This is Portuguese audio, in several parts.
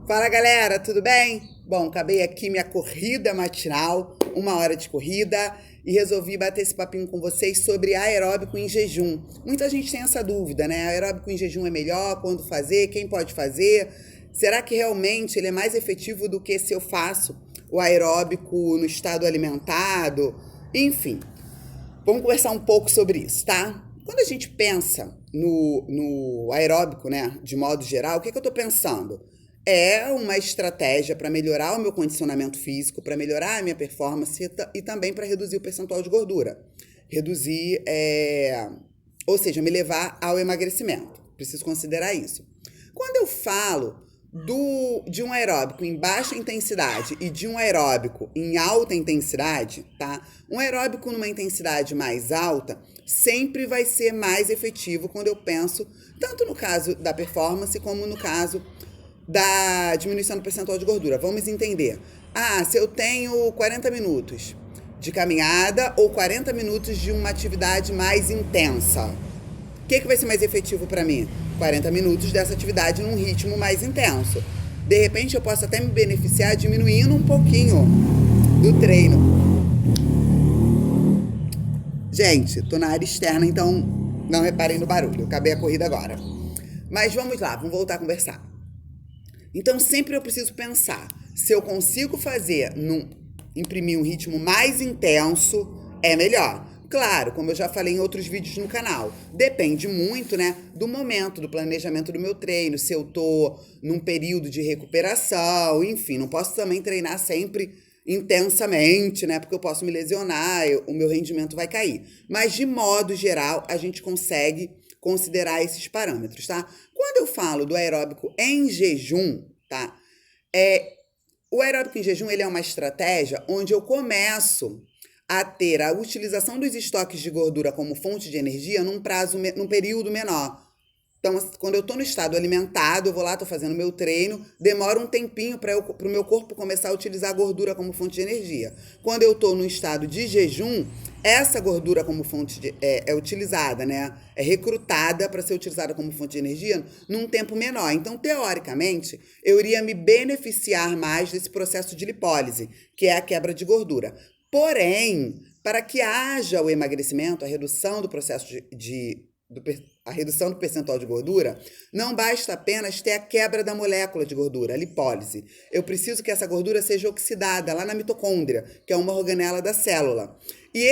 Fala galera, tudo bem? Bom, acabei aqui minha corrida matinal, 1 hora de corrida, e resolvi bater esse papinho com vocês sobre aeróbico em jejum. Muita gente tem essa dúvida, né? Aeróbico em jejum é melhor? Quando fazer? Quem pode fazer? Será que realmente ele é mais efetivo do que se eu faço o aeróbico no estado alimentado? Enfim, vamos conversar um pouco sobre isso, tá? Quando a gente pensa no aeróbico, né, de modo geral, o que eu estou pensando? É uma estratégia para melhorar o meu condicionamento físico, para melhorar a minha performance e também para reduzir o percentual de gordura. Reduzir, ou seja, me levar ao emagrecimento. Preciso considerar isso. Quando eu falo de um aeróbico em baixa intensidade e de um aeróbico em alta intensidade, tá? Um aeróbico numa intensidade mais alta sempre vai ser mais efetivo quando eu penso tanto no caso da performance como no caso da diminuição do percentual de gordura. Vamos entender. Se eu tenho 40 minutos de caminhada ou 40 minutos de uma atividade mais intensa, o que vai ser mais efetivo para mim? 40 minutos dessa atividade num ritmo mais intenso. De repente eu posso até me beneficiar diminuindo um pouquinho do treino. Gente, tô na área externa, então não reparem no barulho. Eu acabei a corrida agora. Mas vamos lá, vamos voltar a conversar. Então sempre eu preciso pensar, se eu consigo imprimir um ritmo mais intenso, é melhor. Claro, como eu já falei em outros vídeos no canal, depende muito, né, do momento, do planejamento do meu treino, se eu tô num período de recuperação, enfim, não posso também treinar sempre intensamente, né, porque eu posso me lesionar, o meu rendimento vai cair. Mas de modo geral, a gente consegue considerar esses parâmetros, tá? Quando eu falo do aeróbico em jejum, tá? O aeróbico em jejum, ele é uma estratégia onde eu começo a ter a utilização dos estoques de gordura como fonte de energia num período menor. Então, quando eu estou no estado alimentado, eu vou lá, estou fazendo meu treino, demora um tempinho para o meu corpo começar a utilizar a gordura como fonte de energia. Quando eu estou no estado de jejum, essa gordura como fonte é utilizada, né? É recrutada para ser utilizada como fonte de energia num tempo menor. Então, teoricamente, eu iria me beneficiar mais desse processo de lipólise, que é a quebra de gordura. Porém, para que haja o emagrecimento, a redução do processo a redução do percentual de gordura, não basta apenas ter a quebra da molécula de gordura, a lipólise. Eu preciso que essa gordura seja oxidada lá na mitocôndria, que é uma organela da célula. E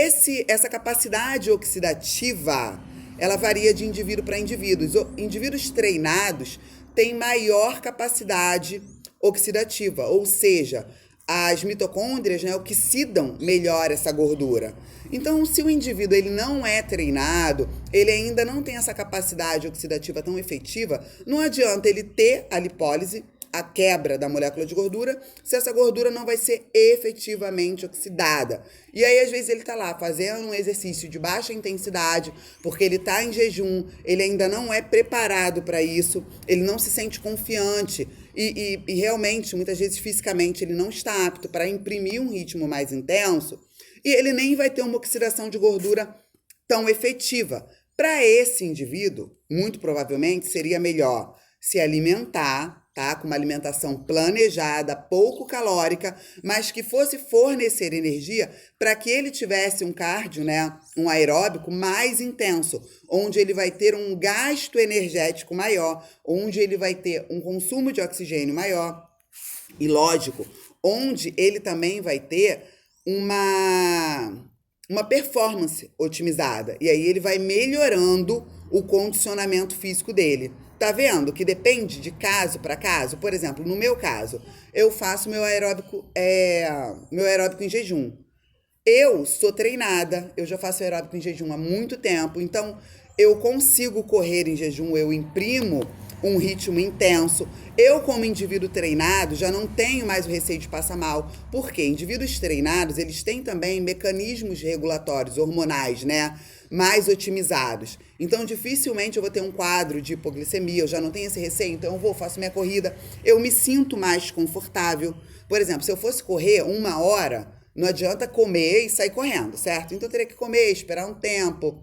essa capacidade oxidativa, ela varia de indivíduo para indivíduos. Indivíduos treinados têm maior capacidade oxidativa, ou seja, as mitocôndrias, né, oxidam melhor essa gordura. Então, se o indivíduo ele não é treinado, ele ainda não tem essa capacidade oxidativa tão efetiva, não adianta ele ter a lipólise, a quebra da molécula de gordura, se essa gordura não vai ser efetivamente oxidada. E aí, às vezes, ele está lá fazendo um exercício de baixa intensidade, porque ele está em jejum, ele ainda não é preparado para isso, ele não se sente confiante e realmente, muitas vezes, fisicamente, ele não está apto para imprimir um ritmo mais intenso e ele nem vai ter uma oxidação de gordura tão efetiva. Para esse indivíduo, muito provavelmente, seria melhor se alimentar, tá? Com uma alimentação planejada, pouco calórica, mas que fosse fornecer energia para que ele tivesse um cardio, né? Um aeróbico mais intenso, onde ele vai ter um gasto energético maior, onde ele vai ter um consumo de oxigênio maior e, lógico, onde ele também vai ter uma performance otimizada. E aí ele vai melhorando o condicionamento físico dele. Tá vendo que depende de caso para caso? Por exemplo, no meu caso, eu faço meu aeróbico em jejum. Eu sou treinada, eu já faço aeróbico em jejum há muito tempo, então eu consigo correr em jejum, eu imprimo um ritmo intenso. Eu, como indivíduo treinado, já não tenho mais o receio de passar mal, porque indivíduos treinados, eles têm também mecanismos regulatórios, hormonais, né, mais otimizados. Então, dificilmente eu vou ter um quadro de hipoglicemia, eu já não tenho esse receio, então faço minha corrida, eu me sinto mais confortável. Por exemplo, se eu fosse correr 1 hora, não adianta comer e sair correndo, certo? Então, eu teria que comer, esperar um tempo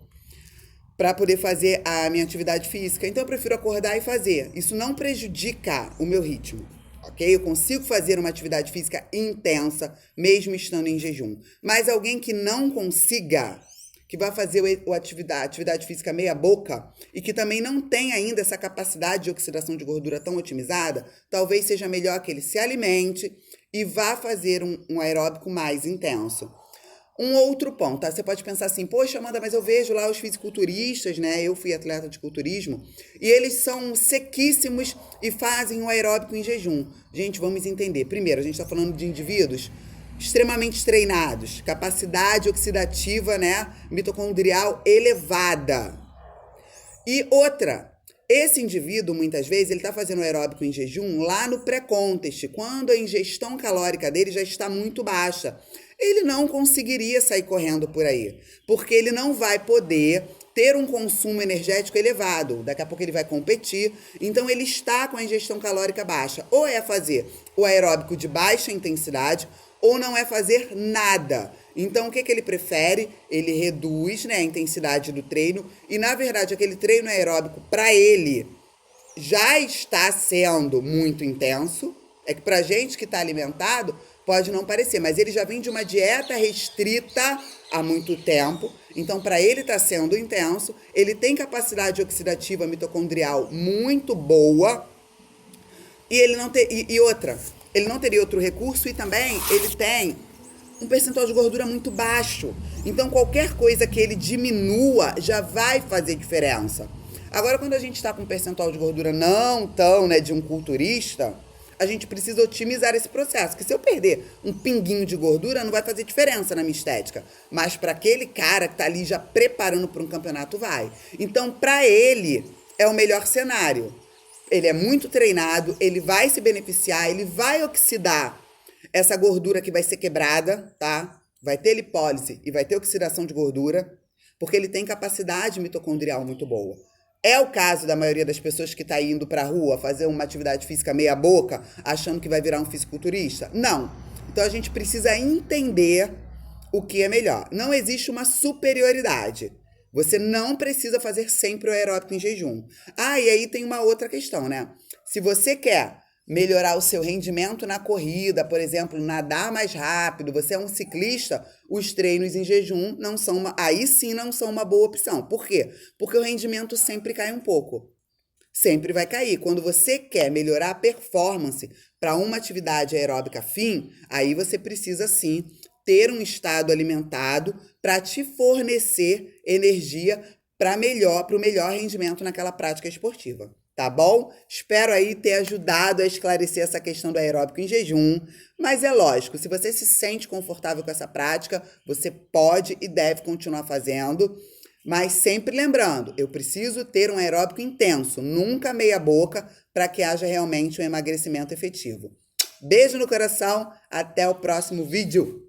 para poder fazer a minha atividade física. Então, eu prefiro acordar e fazer. Isso não prejudica o meu ritmo. ok? Eu consigo fazer uma atividade física intensa, mesmo estando em jejum. Mas alguém que não consiga, que vai fazer a atividade física meia boca e que também não tem ainda essa capacidade de oxidação de gordura tão otimizada, talvez seja melhor que ele se alimente e vá fazer um aeróbico mais intenso. Um outro ponto, tá? Você pode pensar assim, poxa, Amanda, mas eu vejo lá os fisiculturistas, né? Eu fui atleta de culturismo, e eles são sequíssimos e fazem um aeróbico em jejum. Gente, vamos entender. Primeiro, a gente está falando de indivíduos extremamente treinados, capacidade oxidativa, né, mitocondrial elevada. E outra, esse indivíduo, muitas vezes, ele está fazendo aeróbico em jejum lá no pré-contest, quando a ingestão calórica dele já está muito baixa. Ele não conseguiria sair correndo por aí, porque ele não vai poder ter um consumo energético elevado. Daqui a pouco ele vai competir, então ele está com a ingestão calórica baixa. Ou é fazer o aeróbico de baixa intensidade, ou não é fazer nada. Então, o que ele prefere? Ele reduz, né, a intensidade do treino e, na verdade, aquele treino aeróbico, para ele, já está sendo muito intenso. É que pra gente que está alimentado, pode não parecer, mas ele já vem de uma dieta restrita há muito tempo. Então, para ele está sendo intenso. Ele tem capacidade oxidativa mitocondrial muito boa. E ele não ele não teria outro recurso e também ele tem um percentual de gordura muito baixo. Então, qualquer coisa que ele diminua já vai fazer diferença. Agora, quando a gente está com um percentual de gordura não tão, né, de um culturista, a gente precisa otimizar esse processo. Porque se eu perder um pinguinho de gordura, não vai fazer diferença na minha estética. Mas para aquele cara que está ali já preparando para um campeonato, vai. Então, para ele, é o melhor cenário. Ele é muito treinado, ele vai se beneficiar, ele vai oxidar essa gordura que vai ser quebrada, tá? Vai ter lipólise e vai ter oxidação de gordura, porque ele tem capacidade mitocondrial muito boa. É o caso da maioria das pessoas que está indo para a rua fazer uma atividade física meia boca, achando que vai virar um fisiculturista? Não. Então a gente precisa entender o que é melhor. Não existe uma superioridade. Você não precisa fazer sempre o aeróbico em jejum. Ah, e aí tem uma outra questão, né? Se você quer melhorar o seu rendimento na corrida, por exemplo, nadar mais rápido, você é um ciclista, os treinos em jejum aí sim não são uma boa opção. Por quê? Porque o rendimento sempre cai um pouco. Sempre vai cair. Quando você quer melhorar a performance para uma atividade aeróbica fim, aí você precisa sim ter um estado alimentado para te fornecer energia para o melhor rendimento naquela prática esportiva. Tá bom? Espero aí ter ajudado a esclarecer essa questão do aeróbico em jejum. Mas é lógico, se você se sente confortável com essa prática, você pode e deve continuar fazendo. Mas sempre lembrando, eu preciso ter um aeróbico intenso, nunca meia boca, para que haja realmente um emagrecimento efetivo. Beijo no coração, até o próximo vídeo.